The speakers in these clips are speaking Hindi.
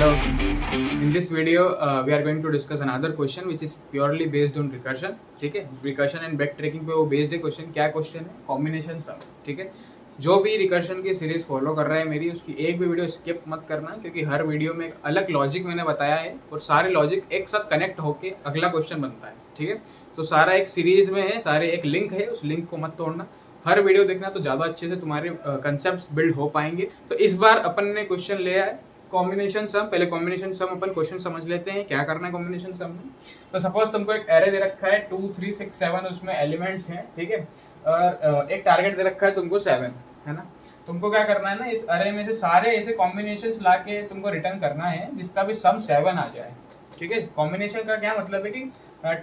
Hello. In this video, we are going to discuss another question which is purely based on recursion. ठीक है, recursion and backtracking पे वो based है क्वेश्चन. क्या क्वेश्चन है? कॉम्बिनेशन सम. ठीक है, जो भी रिकर्शन की सीरीज फॉलो कर रहा है मेरी, उसकी एक भी वीडियो स्किप मत करना, क्योंकि हर वीडियो में एक अलग लॉजिक मैंने बताया है और सारे लॉजिक एक साथ कनेक्ट होके अगला क्वेश्चन बनता है. ठीक है, तो सारा एक सीरीज में है, सारे एक लिंक है, उस लिंक को मत तोड़ना. हर वीडियो देखना तो ज़्यादा अच्छे से तुम्हारे कंसेप्ट बिल्ड हो पाएंगे. तो इस बार अपन ने क्वेश्चन लिया है कॉम्बिनेशन सम. पहले कॉम्बिनेशन सम अपन क्वेश्चन समझ लेते हैं क्या करना है कॉम्बिनेशन सम में. तो सपोज तुमको एक एरे दे रखा है 2 3 6 7, उसमें एलिमेंट्स हैं. ठीक है, और एक टारगेट दे रखा है तुमको 7, है ना. तुमको क्या करना है ना, इस अरे में से सारे ऐसे कॉम्बिनेशंस लाके तुमको रिटर्न करना है जिसका भी सम 7 आ जाए. ठीक है, कॉम्बिनेशन का क्या मतलब है कि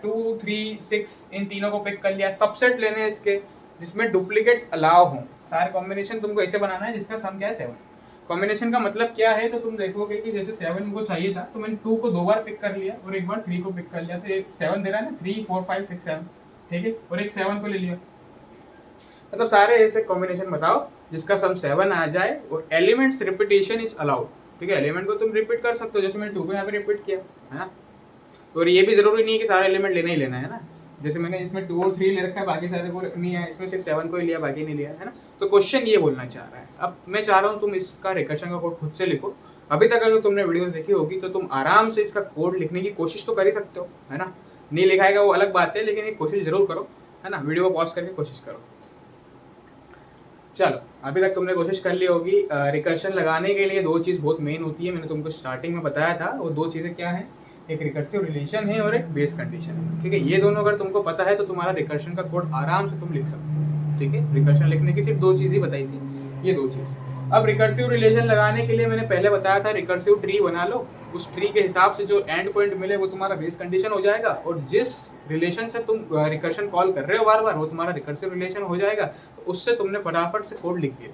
2 3 6 इन तीनों को पिक कर लिया. सबसेट लेने हैं इसके जिसमें डुप्लीकेट्स अलाउ हों. सारे कॉम्बिनेशन तुमको ऐसे बनाना है जिसका सम क्या है 7. कॉम्बिनेशन का मतलब क्या है, तो तुम देखोगे कि जैसे 7 को चाहिए था तो मैंने 2 को 2 बार पिक कर लिया और एक बार 3 को पिक कर लिया, तो एक 7 दे रहा है ना, 3 4 5 6 7. ठीक है, और एक 7 को ले लिया. मतलब सारे ऐसे कॉम्बिनेशन बताओ जिसका सम 7 आ जाए और एलिमेंट्स रिपीटेशन इज अलाउड. ठीक है, एलिमेंट को तुम रिपीट कर सकते हो, जैसे मैंने 2 को यहाँ पे रिपीट किया है ना. और ये भी जरूरी नहीं है कि सारे एलिमेंट लेना ही लेना है ना. जैसे मैंने इसमें 2 और 3 ले रखा है, बाकी सारे को नहीं है, इसमें सिर्फ 7 को ही लिया, बाकी नहीं लिया, है ना. तो क्वेश्चन ये बोलना चाह रहा है. अब मैं चाह रहा हूँ तुम इसका रिकर्शन का कोड खुद से लिखो. अभी तक अगर तुमने वीडियोस देखी होगी तो तुम आराम से इसका कोड लिखने की कोशिश तो कर ही सकते हो, है ना. नहीं लिखाएगा वो अलग बात है, लेकिन एक कोशिश जरूर करो, है ना. वीडियो को पॉज करके कोशिश करो. चलो, अभी तक तुमने कोशिश कर ली होगी. रिकर्शन लगाने के लिए 2 चीज़ बहुत मेन होती है, मैंने तुमको स्टार्टिंग में बताया था. वो 2 चीज़ें क्या है, एक रिकर्सिव रिलेशन है और एक बेस कंडीशन है. ठीक है, ये दोनों अगर तुमको पता है तो तुम्हारा रिकर्शन का कोड आराम से तुम लिख सकते हो. ठीक है, रिकर्शन लिखने की सिर्फ 2 चीज़ ही बताई थी, ये 2 चीज़. अब रिकर्सिव रिलेशन लगाने के लिए मैंने पहले बताया था रिकर्सिव ट्री बना लो. उस ट्री के हिसाब से जो एंड पॉइंट मिले वो तुम्हारा बेस कंडीशन हो जाएगा, और जिस रिलेशन से तुम रिकर्शन कॉल कर रहे हो बार बार वो तुम्हारा रिकर्सिव रिलेशन हो जाएगा. तो उससे तुमने फटाफट से कोड लिख दिया.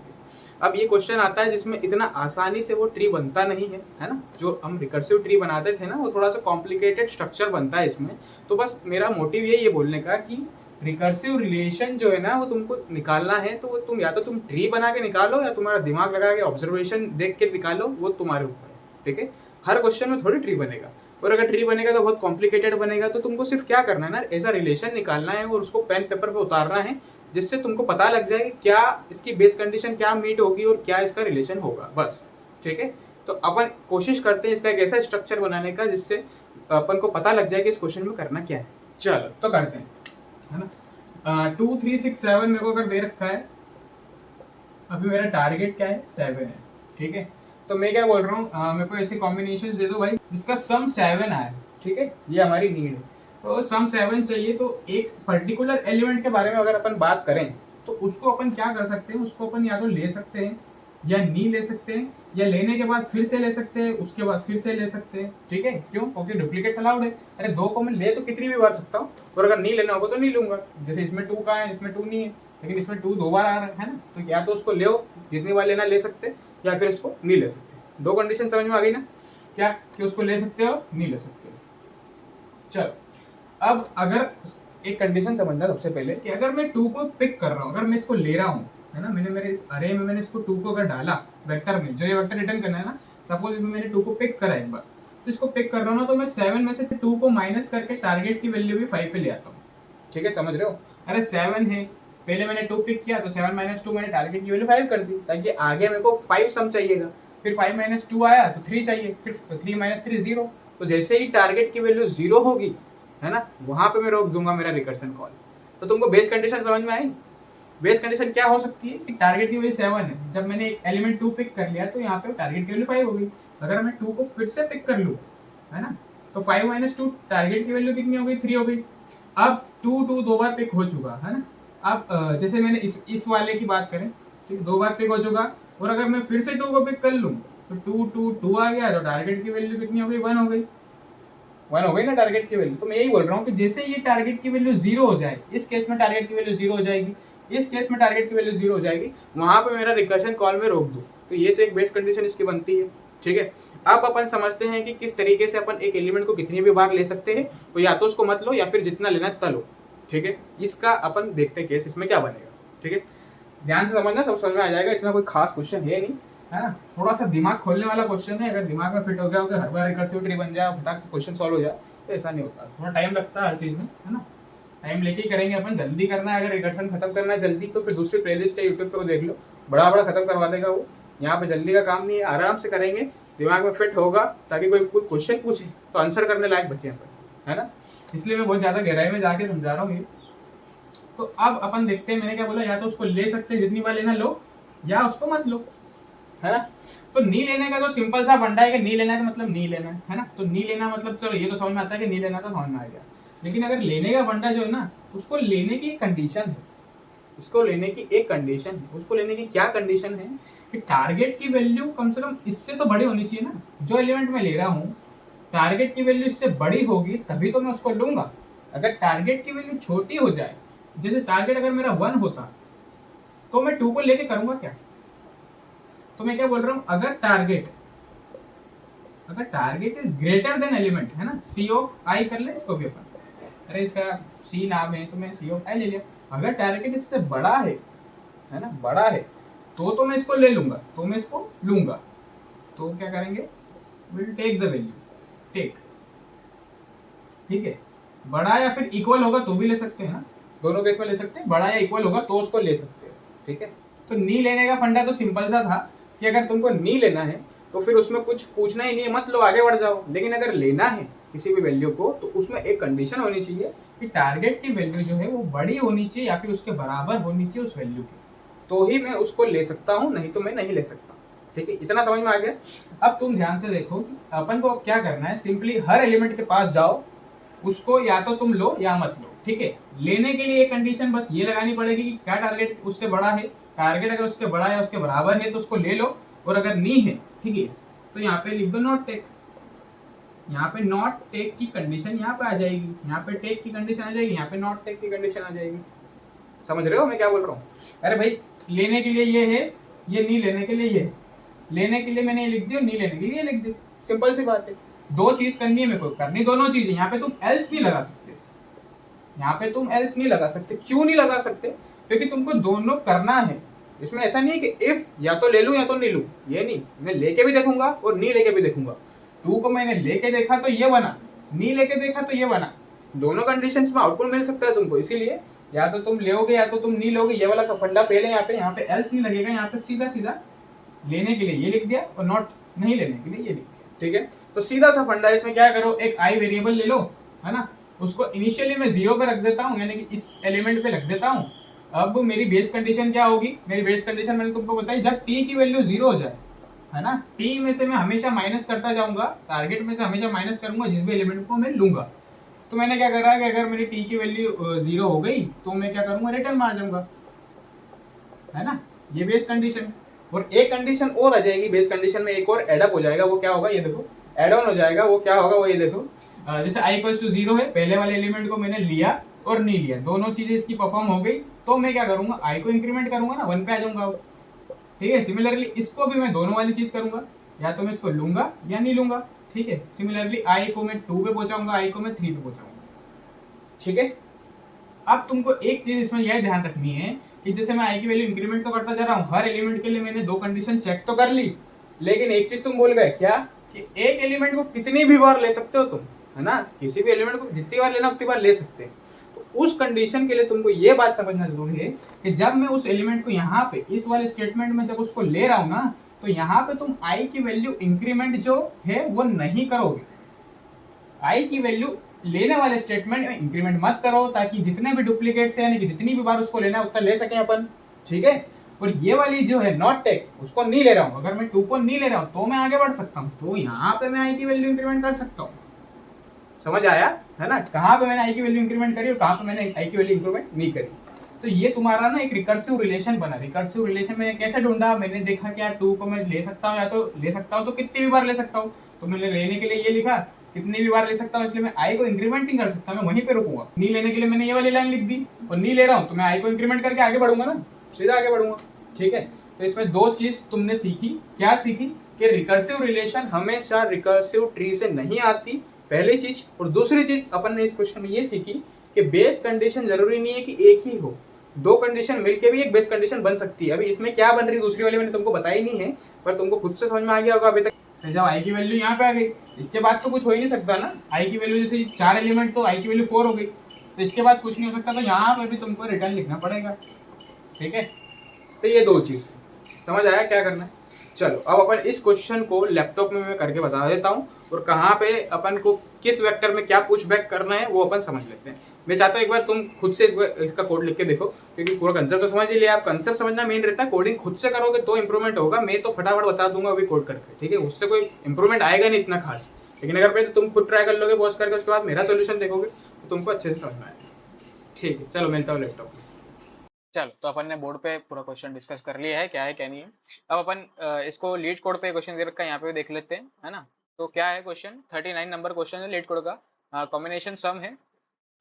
अब ये क्वेश्चन आता है जिसमें इतना आसानी से वो ट्री बनता नहीं है ना. जो हम रिकर्सिव ट्री बनाते थे ना, वो थोड़ा सा कॉम्प्लिकेटेड स्ट्रक्चर बनता है इसमें. तो बस मेरा मोटिव ये बोलने का कि रिकर्सिव रिलेशन जो है ना वो तुमको निकालना है, तो वो तुम या तो तुम ट्री बना के निकालो या तुम्हारा दिमाग लगा के ऑब्जर्वेशन देख के निकालो, वो तुम्हारे ऊपर है. ठीक है, हर क्वेश्चन में थोड़ी ट्री बनेगा, और अगर ट्री बनेगा तो बहुत कॉम्प्लिकेटेड बनेगा. तो तुमको सिर्फ क्या करना है ना, ऐसा रिलेशन निकालना है और उसको पेन पेपर पे उतारना है, जिससे तुमको पता लग जाए कि क्या इसकी बेस कंडीशन क्या मीट होगी और क्या इसका रिलेशन होगा, बस. ठीक है, तो अपन कोशिश करते हैं इसका एक ऐसा स्ट्रक्चर बनाने का जिससे अपन को पता लग जाए कि इस क्वेश्चन में करना क्या है. चलो तो करते हैं, है ना. 2 3 6 7 मेरे को अगर दे रखा है, अभी मेरा टारगेट क्या है 7 है. ठीक है, तो मैं क्या बोल रहा हूँ, मेरे को ऐसे कॉम्बिनेशन दे दो भाई जिसका सम 7 आए. ठीक है, ये हमारी नीड है. तो सम 7 चाहिए, तो एक पर्टिकुलर एलिमेंट के बारे में अगर अपन बात करें तो उसको अपन क्या कर सकते हैं, उसको अपन या तो ले सकते हैं या नहीं ले सकते हैं, या लेने के बाद फिर से ले सकते हैं, उसके बाद फिर से ले सकते हैं. ठीक है, क्यों? क्योंकि डुप्लीकेट्स अलाउड है. अरे 2 को मैं ले तो कितनी भी बार सकता हूँ, और अगर नहीं लेना होगा तो नहीं लूंगा. जैसे इसमें 2 का है, इसमें 2 नहीं है, लेकिन इसमें 2 2 बार आ रहा है ना. तो या तो उसको ले, जितनी बार लेना ले सकते, या फिर इसको नहीं ले सकते. 2 कंडीशन समझ में आ गई ना, क्या कि उसको ले सकते हो, नहीं ले सकते. चलो, अब अगर एक कंडीशन समझना सबसे पहले कि अगर मैं 2 को पिक कर रहा हूँ, अगर मैं इसको ले रहा हूँ, है ना, मैंने मेरे इस अरे में मैंने इसको 2 को अगर डाला वेक्टर में, जो ये वेक्टर रिटर्न करना है ना, सपोज इसमें मैंने 2 को पिक करा एक बार, तो इसको पिक कर रहा हूँ ना, तो मैं 7 में से 2 को माइनस करके टारगेट की वैल्यू भी 5 पे ले आता हूँ. ठीक है, समझ रहे हो. अरे 7 है, पहले मैंने 2 पिक किया तो 7 - 2 मैंने टारगेट की वैल्यू 5 कर दी, ताकि आगे मेरे को 5 सम चाहिएगा. फिर 5 - 2 आया तो 3 चाहिए, फिर 3 - 3 0. तो जैसे ही टारगेट की वैल्यू 0 होगी, है ना, वहां पे मैं रोक दूंगा मेरा रिकर्शन कॉल. तो तुमको बेस कंडीशन समझ में आई. बेस कंडीशन क्या हो सकती है कि टारगेट की वैल्यू 7 है, जब मैंने एक एलिमेंट 2 पिक कर लिया तो यहाँ पे टारगेट की वैल्यू 5 हो गई. अगर मैं 2 को फिर से पिक कर लूँ, है ना, तो 5 - 2 टारगेट की वैल्यू कितनी हो गई, 3 हो गई. अब 2 2 बार पिक हो चुका है ना. अब जैसे मैंने इस वाले की बात करें, ठीक है, 2 बार पिक हो चुका, और अगर मैं फिर से 2 को पिक कर लूँ तो 2 2 2 आ गया, तो टारगेट की वैल्यू कितनी हो गई, 1 हो गई. 1 हो गई ना टारगेट की वैल्यू. तो मैं यही बोल रहा हूँ कि जैसे ये टारगेट की वैल्यू 0 हो जाए, इस केस में टारगेट की वैल्यू 0 हो जाएगी, इस केस में टारगेट की वैल्यू 0 हो जाएगी, वहां पे मेरा रिकर्शन कॉल में रोक दूं. तो ये तो एक बेस कंडीशन इसकी बनती है. ठीक है, अब अपन समझते हैं कि किस तरीके से अपन एक एलिमेंट को कितनी भी बार ले सकते हैं. तो या तो उसको मत लो, या फिर जितना लेना है लो. ठीक है, इसका अपन देखते हैं केस इसमें क्या बनेगा. ठीक है, ध्यान से समझना, सब समझ में आ जाएगा. इतना कोई खास क्वेश्चन है नहीं. है ना। थोड़ा सा दिमाग खोलने वाला क्वेश्चन है, अगर दिमाग में फिट हो गया हर बार रिकर्सिव ट्री बन जाए, फटाक से क्वेश्चन सॉल्व हो जाए, तो ऐसा नहीं होता, थोड़ा टाइम लगता है हर चीज़ में, है ना। टाइम लेके ही करेंगे अपन, जल्दी करना है, अगर रिकर्शन खत्म करना है जल्दी तो फिर दूसरी प्लेलिस्ट है यूट्यूब पे वो देख लो, बड़ा बड़ा खत्म करवा देगा वो। यहाँ पे जल्दी का काम नहीं है, आराम से करेंगे, दिमाग में फिट होगा, ताकि कोई क्वेश्चन पूछे तो आंसर करने लायक बचे अपन, है ना। इसलिए मैं बहुत ज़्यादा गहराई में जाके समझा रहा हूँ ये। तो अब अपन देखते हैं, मैंने क्या बोला, या तो उसको ले सकते हैं जितनी बार लेना लो, या उसको मत लो, है ना। तो नी लेने का तो सिंपल सा फंडा है कि नी लेना का मतलब नी लेना है ना। तो नी लेना मतलब चलो ये तो समझ में आता है कि नी लेना तो समझ में आ गया, लेकिन अगर लेने का फंडा जो है ना, उसको लेने की एक कंडीशन है, उसको लेने की एक कंडीशन है। उसको लेने की क्या कंडीशन है कि टारगेट की वैल्यू कम से कम इससे तो बड़ी होनी चाहिए ना। जो एलिमेंट मैं ले रहा हूँ टारगेट की वैल्यू इससे बड़ी होगी तभी तो मैं उसको लूंगा। अगर टारगेट की वैल्यू छोटी हो जाए, जैसे टारगेट अगर मेरा 1 होता तो मैं 2 को लेके करूंगा क्या। तो मैं क्या बोल रहा हूं, अगर target is greater then element, है ना, सी ऑफ आई कर ले इसको भी अपन, अरे इसका सी नाम है तो मैं सी ऑफ आई ले लिया। अगर टारगेट इससे बड़ा है ना, बड़ा है तो मैं इसको ले लूंगा, तो मैं इसको लूंगा। तो क्या करेंगे, will take the value, take, ठीक है। बड़ा या फिर इक्वल होगा तो भी ले सकते हैं ना, दोनों केस में ले सकते हैं, बड़ा या इक्वल होगा तो उसको ले सकते हैं, ठीक है। तो नी लेने का फंडा तो सिंपल सा था कि अगर तुमको नी लेना है तो फिर उसमें कुछ पूछना ही नहीं है, मत लो, आगे बढ़ जाओ। लेकिन अगर लेना है किसी भी वैल्यू को तो उसमें एक कंडीशन होनी चाहिए कि टारगेट की वैल्यू जो है वो बड़ी होनी चाहिए या फिर उसके बराबर होनी चाहिए उस वैल्यू की, तो ही मैं उसको ले सकता हूँ, नहीं तो मैं नहीं ले सकता, ठीक है। इतना समझ में आ गया। अब तुम ध्यान से देखो कि अपन को क्या करना है, सिंपली हर एलिमेंट के पास जाओ, उसको या तो तुम लो या मत लो, ठीक है। लेने के लिए एक कंडीशन बस ये लगानी पड़ेगी कि क्या टारगेट उससे बड़ा है, टारगेट अगर उसके बड़ा या उसके बराबर है तो उसको ले लो, और अगर नहीं है, ठीक है, तो यहाँ पे लिख दो नॉट टेक। यहाँ पे नॉट टेक की कंडीशन यहाँ पे आ जाएगी, यहाँ पे टेक की कंडीशन आ जाएगी, यहाँ पे नॉट टेक की कंडीशन आ जाएगी। समझ रहे हो मैं क्या बोल रहा हूँ। अरे भाई लेने के लिए ये है, ये नहीं लेने के लिए ये है, लेने के लिए मैंने ये लिख दिया, नहीं लेने के लिए ये लिख दिया, सिंपल सी बात है। दो चीज करनी है मेरे को, करनी दोनों चीजें। यहाँ पे तुम एल्स नहीं लगा सकते, यहाँ पे तुम एल्स नहीं लगा सकते। क्यों नहीं लगा सकते, क्योंकि तुमको दोनों करना है। इसमें ऐसा नहीं है कि इफ या तो ले लूं या तो नहीं लूं, ये नहीं, मैं लेके भी देखूंगा और नहीं लेके भी देखूंगा। 2 को मैंने लेके देखा तो ये बना, नहीं लेके देखा तो ये बना, दोनों कंडीशंस में आउटपुट मिल सकता है तुमको। इसीलिए या तो तुम लोगे या तो तुम नहीं लोगे, ये वाला फंडा फेल है। यहाँ पे एल्स नहीं लगेगा, यहाँ पे सीधा सीधा लेने के लिए ये लिख दिया और नॉट नहीं लेने के लिए ये लिख दिया, ठीक है। तो सीधा सा फंडा, इसमें क्या करो, एक आई वेरिएबल ले लो, है ना, उसको इनिशियली मैं 0 पे रख देता हूँ, यानी कि इस एलिमेंट पे रख देता हूँ। अब मेरी बेस कंडीशन क्या होगी, मेरी बेस कंडीशन मैंने तुमको बताई, जब टी की वैल्यू 0 हो जाए, है ना, टी में से मैं हमेशा माइनस करता जाऊंगा, टारगेट में से हमेशा माइनस करूंगा जिस भी एलिमेंट को मैं लूंगा। तो मैंने क्या करा कि अगर मेरी टी की वैल्यू 0 हो गई तो मैं क्या करूंगा, रिटर्न मार जाऊंगा, है ना, ये बेस कंडीशन। और एक कंडीशन और आ जाएगी बेस कंडीशन में, एक और एडअप हो जाएगा, वो क्या होगा ये देखो, एड ऑन हो जाएगा, वो क्या होगा वो ये देखो। जैसे i इक्वल्स टू 0 है, पहले वाले एलिमेंट को मैंने लिया और नहीं लिया, दोनों चीजें इसकी परफॉर्म हो गई, तो मैं क्या करूंगा, i को इंक्रीमेंट करूंगा ना, 1 पे आ जाऊंगा, ठीक है। सिमिलरली इसको भी मैं दोनों वाली चीज करूंगा, या तो मैं इसको लूंगा या नहीं लूंगा, ठीक है। सिमिलरली i को मैं 2 पे पहुंचाऊंगा, i को मैं 3 पे पहुंचाऊंगा, ठीक है। अब तुमको एक चीज इसमें यह ध्यान रखनी है कि जैसे मैं i की वैल्यू इंक्रीमेंट तो करता जा रहा हूँ, हर एलिमेंट के लिए मैंने 2 कंडीशन चेक तो कर ली, लेकिन एक चीज तुम भूल गए, क्या, कि एक एलिमेंट को कितनी भी बार ले सकते हो तुम, है ना, किसी भी एलिमेंट को जितनी बार लेना उतनी बार ले सकते हैं। तो उस कंडीशन के लिए तुमको ये बात समझना जरूरी है कि जब मैं उस एलिमेंट को यहाँ पे इस वाले स्टेटमेंट में जब उसको ले रहा हूँ ना, तो यहाँ पे तुम i की वैल्यू इंक्रीमेंट जो है वो नहीं करोगे। i की वैल्यू लेने वाले स्टेटमेंट में इंक्रीमेंट मत करो, ताकि जितने भी डुप्लीकेट्स है, यानी कि जितनी भी बार उसको लेना उतना ले सकें अपन, ठीक है। और ये वाली जो है नॉट टेक, उसको नहीं ले रहा हूँ, अगर मैं 2 को नहीं ले रहा हूँ तो मैं आगे बढ़ सकता हूँ, तो यहाँ पे मैं i की वैल्यू इंक्रीमेंट कर सकता हूँ। समझ आया, है ना, कहाँ पे मैंने i की वैल्यू इंक्रीमेंट करी और कहाँ पे मैंने i की वैल्यू इंक्रीमेंट नहीं करी। तो ये तुम्हारा ना एक रिकर्सिव रिलेशन बना। रिकर्सिव रिलेशन मैंने कैसे ढूंढा, मैंने देखा कि यार 2 को मैं ले सकता हूँ, या तो ले सकता हूँ तो कितनी भी बार ले सकता हूँ, तो मैंने लेने के लिए ये लिखा, कितनी भी बार ले सकता हूँ, इसलिए मैं i को इंक्रीमेंट नहीं कर सकता, मैं वहीं पे रुकूंगा। नहीं लेने के लिए मैंने ये वाली लाइन लिख दी, और नहीं ले रहा हूँ तो मैं i को इंक्रीमेंट करके आगे बढ़ूंगा ना, सीधा आगे बढ़ूंगा, ठीक है। तो इसमें 2 चीज तुमने सीखी, क्या सीखी, कि रिकर्सिव रिलेशन हमेशा रिकर्सिव ट्री से नहीं आती, पहली चीज। और दूसरी चीज अपन ने इस क्वेश्चन में ये सीखी कि बेस कंडीशन जरूरी नहीं है कि एक ही हो, दो कंडीशन मिलके भी एक बेस कंडीशन बन सकती है। अभी इसमें क्या बन रही दूसरी वाली मैंने तुमको बताई नहीं है, पर तुमको खुद से समझ में आ गया होगा अभी तक। जब आई की वैल्यू यहाँ पे आ गई, इसके बाद तो कुछ हो ही नहीं सकता ना। आई की वैल्यू जैसे 4 एलिमेंट, तो आई की वैल्यू 4 हो गई, तो इसके बाद कुछ नहीं हो सकता, तो यहाँ पे भी तुमको रिटर्न लिखना पड़ेगा। ठीक है, तो ये दो चीज समझ आया क्या करना है। चलो अब अपन इस क्वेश्चन को लैपटॉप में मैं करके बता देता हूँ, और कहाँ पे अपन को किस वेक्टर में क्या पुश बैक करना है वो अपन समझ लेते हैं। मैं चाहता हूँ एक बार तुम खुद से इसका कोड लिख के देखो, क्योंकि पूरा कंसेप्ट तो समझ ही लिया। आप कंसेप्ट समझना मेन रहता है, कोडिंग खुद से करोगे तो इंप्रूवमेंट होगा। मैं तो फटाफट बता दूंगा अभी कोड करके, ठीक है, उससे कोई इंप्रूवमेंट आएगा नहीं इतना खास। लेकिन अगर पहले तुम खुद ट्राई कर लोगे पॉज करके, उसके बाद मेरा सोल्यूशन देखोगे तो तुमको अच्छे से समझ में आएगा। ठीक है, चलो मिलता हूँ लैपटॉप में। चलो, तो अपन ने बोर्ड पे पूरा क्वेश्चन डिस्कस कर लिया है क्या है क्या नहीं है। अब अपन इसको लीड कोड पे क्वेश्चन दे रखा है, यहाँ पे देख लेते हैं, है ना। तो क्या है क्वेश्चन, 39 नंबर क्वेश्चन है लीड कोड का, कॉम्बिनेशन सम है।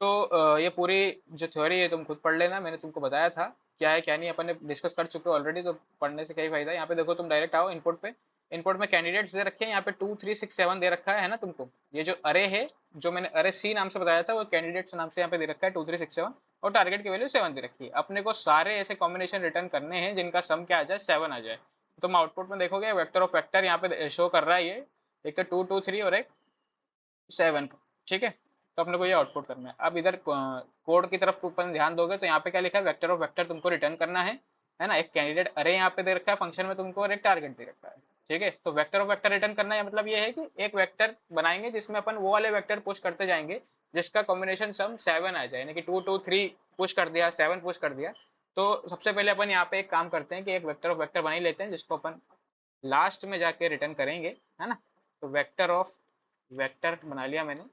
तो ये पूरी जो थ्योरी है तुम खुद पढ़ लेना, मैंने तुमको बताया था क्या है क्या नहीं, अपन ने डिस्कस कर चुके हो ऑलरेडी, तो पढ़ने से क्या फायदा है। यहाँ पे देखो, तुम डायरेक्ट आओ इनपुट पे। इनपुट में कैंडिडेट्स दे रखे हैं, यहाँ पे 2 3 6 7 दे रखा है ना तुमको। ये जो अरे है, जो मैंने अरे सी नाम से बताया था, वो कैंडिडेट्स नाम से यहाँ पे दे रखा है 2 3 6 7, और टारगेट की वैल्यू 7 दे रखी है। अपने को सारे ऐसे कॉम्बिनेशन रिटर्न करने हैं जिनका सम क्या आ जाए, 7 आ जाए। तुम आउटपुट में देखोगे वेक्टर ऑफ वेक्टर यहाँ पे शो कर रहा है ये, एक तो 2 2 3 और एक 7। ठीक है, तो अपने को ये आउटपुट करना है। अब इधर कोड की तरफ ऊपर ध्यान दोगे तो यहाँ पे क्या लिखा है, वेक्टर ऑफ वेक्टर तुमको रिटर्न करना है ना। एक कैंडिडेट अरे यहाँ पे दे रखा है फंक्शन में तुमको, और एक टारगेट दे रखा है। ठीक है, तो वेक्टर ऑफ वेक्टर रिटर्न करना है, मतलब ये है कि एक वेक्टर बनाएंगे जिसमें अपन वो वाले वेक्टर पुश करते जाएंगे जिसका कॉम्बिनेशन सम 7 आ जाए, यानी कि 2 2 3 पुश कर दिया, 7 पुश कर दिया। तो सबसे पहले अपन यहाँ पे एक काम करते हैं कि एक वेक्टर ऑफ वेक्टर बना ही लेते हैं जिसको अपन लास्ट में जाके रिटर्न करेंगे, है ना। तो वेक्टर ऑफ वेक्टर बना लिया मैंने,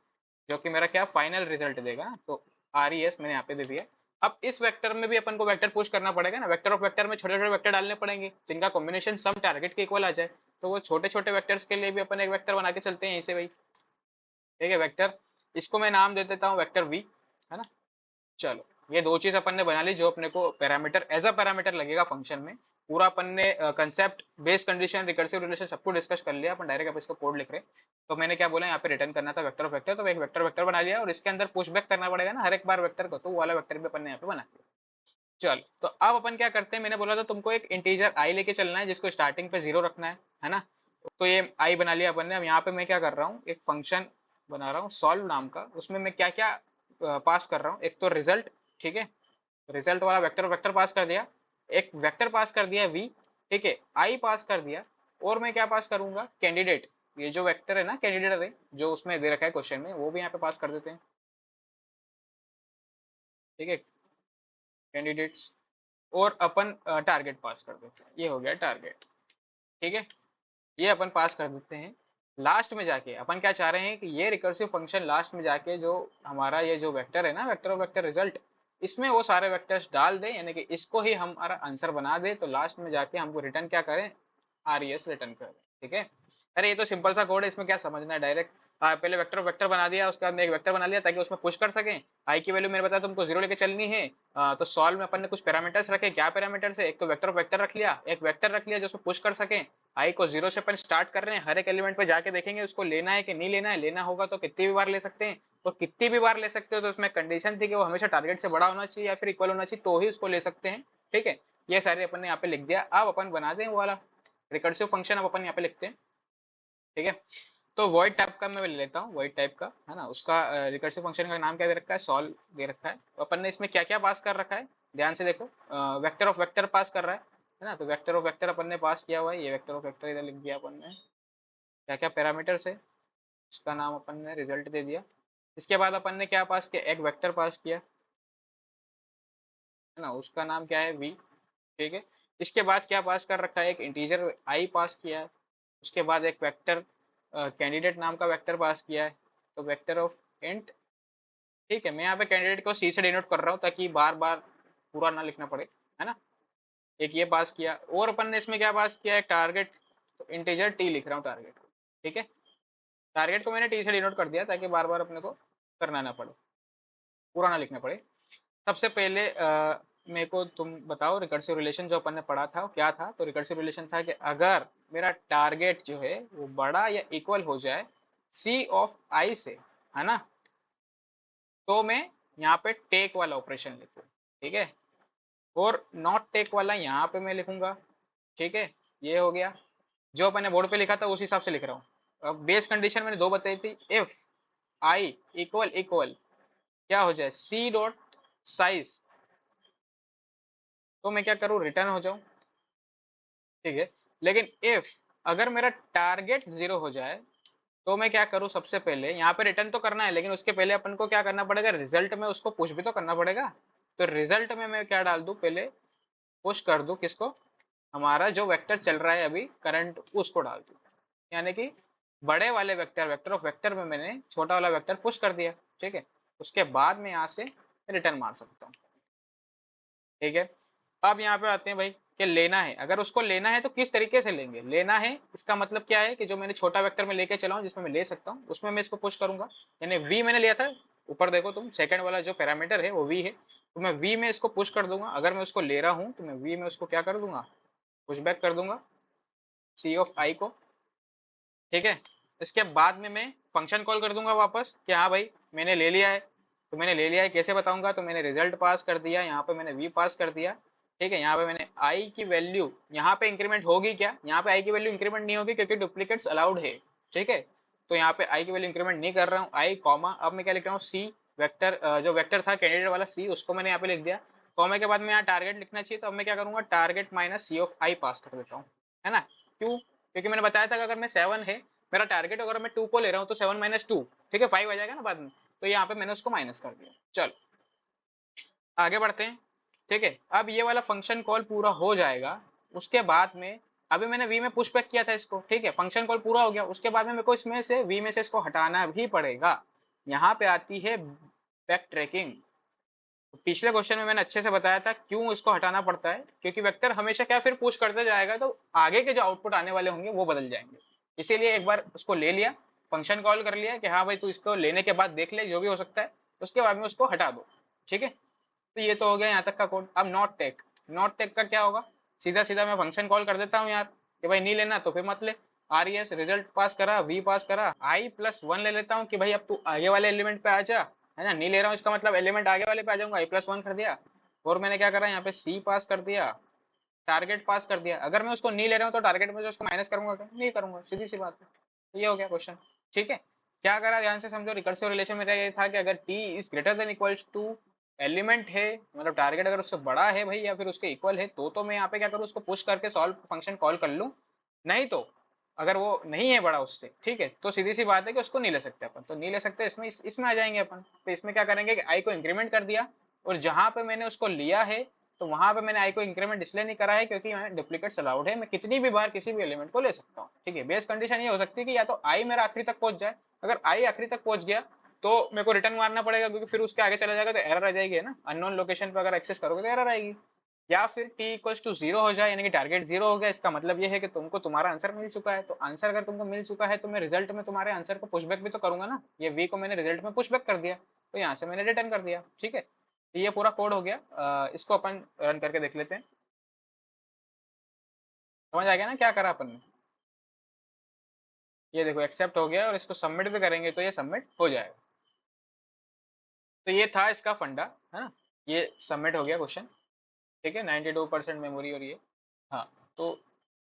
जो कि मेरा क्या फाइनल रिजल्ट देगा। तो आर ई एस मैंने यहाँ पे दे दिया। अब इस वेक्टर में भी अपन को वेक्टर पुश करना पड़ेगा ना। वेक्टर ऑफ वेक्टर में छोटे छोटे वेक्टर डालने पड़ेंगे जिनका कॉम्बिनेशन सम टारगेट के इक्वल आ जाए। तो वो छोटे छोटे वेक्टर्स के लिए भी अपन एक वेक्टर बना के चलते हैं यहीं से भाई। ठीक है, वेक्टर, इसको मैं नाम दे देता हूँ वेक्टर वी, है ना। चलो, ये दो चीज अपन ने बना ली जो अपने को पैरामीटर एज अ पैरामीटर लगेगा फंक्शन में। पूरा अपन ने concept, base condition, recursive relation सबको डिस्कस कर लिया। अपन डायरेक्ट अब इसका कोड लिख रहे हैं। तो मैंने क्या बोला, यहाँ पे रिटर्न करना था वेक्टर ऑफ वेक्टर, तो एक वेक्टर वेक्टर बना लिया, और इसके अंदर पुश बैक करना पड़ेगा ना हर एक बार वेक्टर को, तो वो वाला वेक्टर भी अपन ने यहाँ पे बना लिया। चल, तो अब अपन क्या करते हैं, मैंने बोला था तुमको एक इंटीजर आई लेके चलना है जिसको स्टार्टिंग पे 0 रखना है ना। तो ये आई बना लिया अपन ने। अब यहाँ पे मैं क्या कर रहा हूँ, एक फंक्शन बना रहा हूँ सॉल्व नाम का। उसमें मैं क्या क्या पास कर रहा हूँ, एक तो रिजल्ट, ठीक है, रिजल्ट वाला वेक्टर वेक्टर पास कर दिया, एक वेक्टर पास कर दिया वी, ठीक है, आई पास कर दिया, और मैं क्या पास करूंगा, कैंडिडेट। ये जो वेक्टर है ना, कैंडिडेट है जो उसमें दे रखा है क्वेश्चन में, वो भी यहाँ पे पास कर देते हैं। ठीक है, कैंडिडेट्स, और अपन टारगेट पास कर देते हैं। ये हो गया टारगेट। ठीक है, ये अपन पास कर देते हैं। लास्ट में जाके अपन क्या चाह रहे हैं कि ये रिकर्सिव फंक्शन लास्ट में जाके जो हमारा ये जो वेक्टर है ना, वेक्टर ऑफ वेक्टर रिजल्ट, इसमें वो सारे वेक्टर्स डाल दे, यानी कि इसको ही हमारा आंसर बना दे। तो लास्ट में जाके हमको रिटर्न क्या करें, आर ई एस रिटर्न करें। ठीक है, अरे ये तो सिंपल सा कोड है, इसमें क्या समझना है, डायरेक्ट पहले वेक्टर ऑफ वेक्टर बना दिया, उसके बाद में एक वेक्टर बना लिया ताकि उसमें पुश कर सकें। आई की वैल्यू मैंने बताया तुमको 0 लेके चलनी है। तो सॉल्व में अपन ने कुछ पैरामीटर्स रखे। क्या पैरामीटर्स है, एक तो वेक्टर ऑफ वेक्टर रख लिया, एक वेक्टर रख लिया जो उसमें पुश कर सके। आई को 0 से अपन स्टार्ट कर रहे हैं, हर एक एलिमेंट पे जाके देखेंगे उसको लेना है कि नहीं लेना है। लेना होगा तो कितनी भी बार ले सकते हैं, और कितनी भी बार ले सकते हो तो उसमें कंडीशन थी कि वो हमेशा टारगेट से बड़ा होना चाहिए या फिर इक्वल होना चाहिए, तो ही उसको ले सकते हैं। ठीक है, ये सारे अपन ने यहाँ पे लिख दिया। अब अपन बना दें वो वाला रिकर्सिव फंक्शन, अब अपन यहाँ पे लिखते हैं। ठीक है, तो वॉइड टाइप का मैं ले लेता हूँ, वॉइड टाइप का, है ना। उसका रिकर्सिव फंक्शन का नाम क्या दे रखा है, सॉल्व दे रखा है। तो अपन ने इसमें क्या क्या पास कर रखा है, ध्यान से देखो। वेक्टर ऑफ वेक्टर पास कर रहा है ना। तो वेक्टर ऑफ वेक्टर अपन ने पास किया हुआ है, ये वेक्टर ऑफ वेक्टर इधर लिख दिया अपन ने। क्या क्या पैरामीटर्स है, उसका नाम अपन ने रिजल्ट दे दिया। इसके बाद अपन ने क्या पास किया, एक वेक्टर पास किया, है ना, उसका नाम क्या है वी। ठीक है, इसके बाद क्या पास कर रखा है, एक इंटीजर आई पास किया है। उसके बाद एक वेक्टर कैंडिडेट नाम का वेक्टर पास किया है, तो वेक्टर ऑफ इंट। ठीक है, मैं यहाँ पे कैंडिडेट को सी से डिनोट कर रहा हूँ ताकि बार बार पूरा ना लिखना पड़े, है ना। एक ये पास किया, और अपन ने इसमें क्या पास किया है, टारगेट। तो इंटीजर टी लिख रहा हूँ टारगेट को। ठीक है, टारगेट को मैंने टी से डिनोट कर दिया ताकि बार बार अपने को करना ना पड़े, पूरा ना लिखना पड़े। सबसे पहले मेरे को तुम बताओ, रिकर्सिव रिलेशन जो अपन ने पढ़ा था वो क्या था। तो रिकर्सिव रिलेशन था कि अगर मेरा टारगेट जो है वो बड़ा या इक्वल हो जाए सी ऑफ आई से, है ना, तो मैं यहाँ पे टेक वाला ऑपरेशन लिखूँ। ठीक है, और नॉट टेक वाला यहाँ पे मैं लिखूंगा, ठीक है। ये हो गया, जो मैंने बोर्ड पे लिखा था उस हिसाब से लिख रहा हूँ। अब बेस कंडीशन मैंने दो बताई थी, इफ आई इक्वल इक्वल क्या हो जाए सी डॉट साइज, तो मैं क्या करूँ रिटर्न हो जाऊं, ठीक है। लेकिन इफ अगर मेरा टारगेट 0 हो जाए तो मैं क्या करूँ, सबसे पहले यहाँ पे रिटर्न तो करना है, लेकिन उसके पहले अपन को क्या करना पड़ेगा, रिजल्ट में उसको पुश भी तो करना पड़ेगा। तो रिजल्ट में मैं क्या डाल दूं, पहले पुश कर दूं किसको, हमारा जो वेक्टर चल रहा है अभी करंट उसको डाल दूं। यानी कि बड़े वाले वेक्टर, वेक्टर ऑफ वेक्टर में मैंने छोटा वाला वेक्टर पुश कर दिया, ठीक है। उसके बाद में यहाँ से रिटर्न मार सकता हूँ, ठीक है। अब यहाँ पे आते हैं भाई कि लेना है, अगर उसको लेना है तो किस तरीके से लेंगे, लेना है इसका मतलब क्या है कि जो मैंने छोटा वेक्टर में लेके चला हूँ जिसमें मैं ले सकता हूँ उसमें मैं इसको पुश करूंगा। यानी वी मैंने लिया था, ऊपर देखो तुम सेकंड वाला जो पैरामीटर है वो वी है, तो मैं वी में इसको पुश कर दूंगा। अगर मैं उसको ले रहा हूँ तो मैं वी में उसको क्या कर दूंगा, पुश बैक कर दूंगा सी ऑफ आई को, ठीक है। इसके बाद में मैं फंक्शन कॉल कर दूंगा वापस कि हाँ भाई मैंने ले लिया है। तो मैंने ले लिया है कैसे बताऊंगा, तो मैंने रिजल्ट पास कर दिया, यहाँ पे मैंने वी पास कर दिया, ठीक है। यहाँ पे मैंने आई की वैल्यू, यहाँ पे इंक्रीमेंट होगी क्या, यहाँ पे आई की वैल्यू इंक्रीमेंट नहीं होगी क्योंकि डुप्लीकेट्स अलाउड है, ठीक है। तो यहाँ पे आई की वैल्यू इंक्रीमेंट नहीं कर रहा हूँ, आई कॉमा, अब मैं क्या लिख रहा हूँ सी वेक्टर, जो वेक्टर था कैंडिडेट वाला सी उसको मैंने यहाँ पे लिख दिया। कॉमा के बाद में यहाँ टारगेट लिखना चाहिए, तो अब मैं क्या करूंगा, टारगेट माइनस सी ऑफ आई पास कर देता हूँ, है ना। क्यों, क्योंकि मैंने बताया था कि अगर मैं 7 है मेरा टारगेट, अगर मैं 2 को ले रहा हूँ तो 7 माइनस 2, ठीक है, 5 आ जाएगा ना बाद में। तो यहाँ पे मैंने उसको माइनस कर दिया। चलो आगे बढ़ते हैं, ठीक है। अब ये वाला फंक्शन कॉल पूरा हो जाएगा, उसके बाद में अभी मैंने वी में पुश बैक किया था इसको, ठीक है, फंक्शन कॉल पूरा हो गया, उसके बाद में मेरे को इसमें से वी में से इसको हटाना भी पड़ेगा। यहाँ पे आती है बैक ट्रैकिंग। पिछले क्वेश्चन में मैंने अच्छे से बताया था क्यों इसको हटाना पड़ता है, क्योंकि वेक्टर हमेशा क्या फिर पुश करते जाएगा तो आगे के जो आउटपुट आने वाले होंगे वो बदल जाएंगे। इसीलिए एक बार उसको ले लिया, फंक्शन कॉल कर लिया कि हाँ भाई तू इसको लेने के बाद देख ले जो भी हो सकता है, उसके बाद में उसको हटा दो, ठीक है। तो ये तो हो गया यहाँ तक का कोड। अब नॉट टेक, नॉट टेक का क्या होगा, सीधा सीधा मैं फंक्शन कॉल कर देता हूँ यार कि भाई नहीं लेना तो फिर मत ले। आर एस रिजल्ट पास करा, वी पास करा, आई प्लस 1 ले लेता हूँ कि भाई अब तू आगे वाले एलिमेंट पे आ जा, है ना। नहीं ले रहा हूँ इसका मतलब एलिमेंट आगे वाले पे आ जाऊंगा, आई प्लस 1 कर दिया। और मैंने क्या करा यहाँ पे सी पास कर दिया, टारगेट पास कर दिया। अगर मैं उसको नहीं ले रहा हूँ तो टारगेट में जो उसको माइनस करूंगा क्या, नहीं करूंगा, सीधी सी बात है। ये हो गया क्वेश्चन, ठीक है। क्या करा ध्यान से समझो, रिकर्सिव रिलेशन मेरा ये था कि अगर T is greater than equals to element है, मतलब टारगेट अगर उससे बड़ा है भाई या फिर उसके इक्वल है, तो मैं यहाँ पे क्या करूँ, उसको पुश करके सॉल्व फंक्शन कॉल कर लूँ। नहीं तो अगर वो नहीं है बड़ा उससे, ठीक है, तो सीधी सी बात है कि उसको नहीं ले सकते अपन, तो नहीं ले सकते, इसमें आ जाएंगे अपन। तो इसमें क्या करेंगे कि आई को इंक्रीमेंट कर दिया, और जहां पे मैंने उसको लिया है तो वहां पे मैंने आई को इंक्रीमेंट इसलिए नहीं करा है क्योंकि डुप्लीकेट्स अलाउड है, मैं कितनी भी बार किसी भी एलिमेंट को ले सकता हूँ, ठीक है। बेस कंडीशन ये हो सकती है कि या तो आई मेरा आखिरी तक पहुंच जाए, अगर आई आखिरी तक पहुंच गया तो मेरे को रिटर्न मारना पड़ेगा क्योंकि फिर उसके आगे चला जाएगा तो एरर आ जाएगी, है ना। अननोन लोकेशन पे अगर एक्सेस करोगे तो एरर आएगी। या फिर टी इक्वल्स टू 0 हो जाए, यानी कि टारगेट 0 हो गया, इसका मतलब ये है कि तुमको तुम्हारा आंसर मिल चुका है। तो आंसर अगर तुमको मिल चुका है तो मैं रिजल्ट में तुम्हारे आंसर को पुशबैक भी तो करूंगा ना। ये वी को मैंने रिजल्ट में पुशबैक कर दिया, तो यहाँ से मैंने रिटर्न कर दिया, ठीक है। तो ये पूरा कोड हो गया। इसको अपन रन करके देख लेते हैं, समझ आ गया ना क्या करा अपन ने। ये देखो एक्सेप्ट हो गया, और इसको सबमिट भी करेंगे तो ये सबमिट हो जाएगा। तो ये था इसका फंडा, है ना। ये सबमिट हो गया क्वेश्चन, ठीक है, 92% मेमोरी। और ये हाँ, तो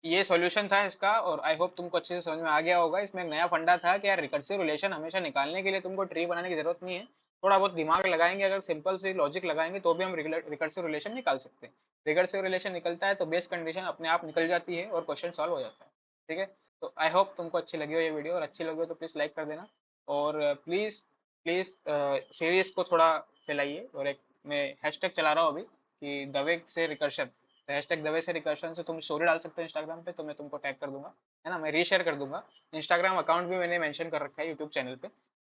ये सॉल्यूशन था इसका, और आई होप तुमको अच्छे से समझ में आ गया होगा। इसमें एक नया फंडा था कि यार रिकर्सिव रिलेशन हमेशा निकालने के लिए तुमको ट्री बनाने की जरूरत नहीं है, थोड़ा बहुत दिमाग लगाएंगे, अगर सिंपल सी लॉजिक लगाएंगे तो भी हम रिकर्सिव रिलेशन निकाल सकते हैं। रिकर्सिव रिलेशन निकलता है तो बेस कंडीशन अपने आप निकल जाती है और क्वेश्चन सॉल्व हो जाता है, ठीक है। तो आई होप तुमको अच्छी लगी हो ये वीडियो, और अच्छी लगी हो तो प्लीज़ लाइक कर देना, और प्लीज़ प्लीज़ सीरीज को थोड़ा फैलाइए। और एक मैं हैशटैग चला रहा हूँ अभी कि दवे से रिकर्शन, तो हैशटैग दवे से रिकर्शन से तुम स्टोरी डाल सकते हो इंस्टाग्राम पे, तो मैं तुमको टैग कर दूंगा, है ना, मैं रीशेयर कर दूंगा। इंस्टाग्राम अकाउंट भी मैंने मेंशन कर रखा है यूट्यूब चैनल पे,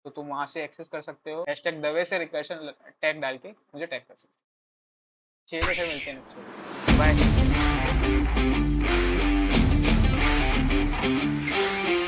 तो तुम वहां से एक्सेस कर सकते हो, हैशटैग दवे से रिकर्शन टैग डाल के मुझे टैग कर सकते हो। चलिए फिर मिलते हैं नेक्स्ट वीडियो, बाय।